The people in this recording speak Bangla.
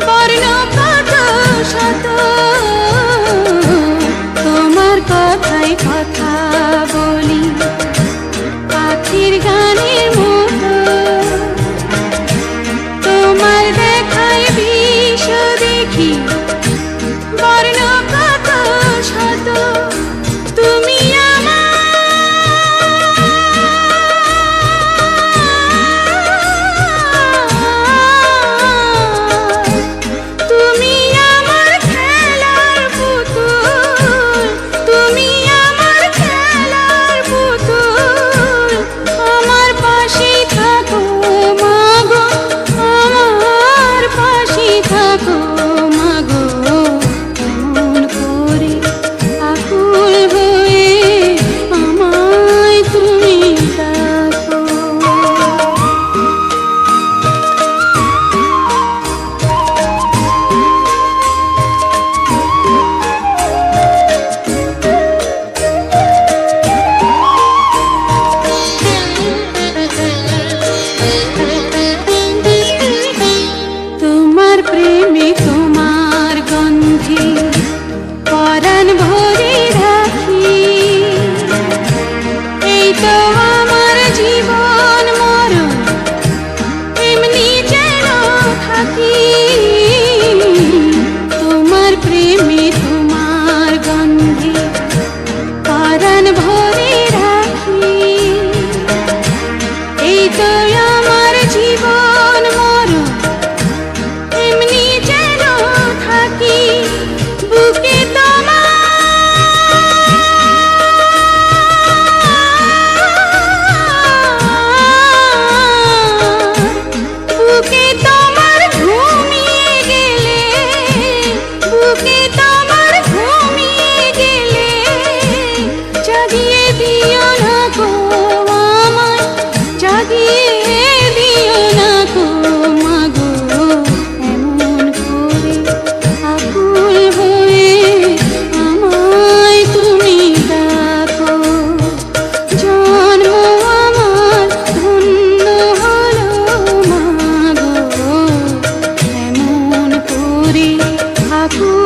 বর্ণ কত শত, তোমার কথায় কথা বলি পাখির গানের মতো, তোমার দেখায় বিষ দেখি বর্ণ কত শত। তুমি প্রেমে তোমার গন্ধে পরাণ ভরে রাখি, এই তো আমার জীবন মরণ এমনি যেন থাকি। তোমার প্রেমে তোমার গন্ধে পরাণ ভরে রাখি, এই তো আমার জীবন মরণ এমনি যেন থাকি। বুকে তোমার ঘুমিয়ে গেলে, বুকে তোমার ঘুমিয়ে গেলে জাগিয়ে দিও না গো আমায়, জাগিয়ে দিও না গো মাগো, এমন করে আকুল হয়ে আমায় তুমি ডাকো। জন্ম আমার ধন্য হলো মাগো, এমন করে আকুল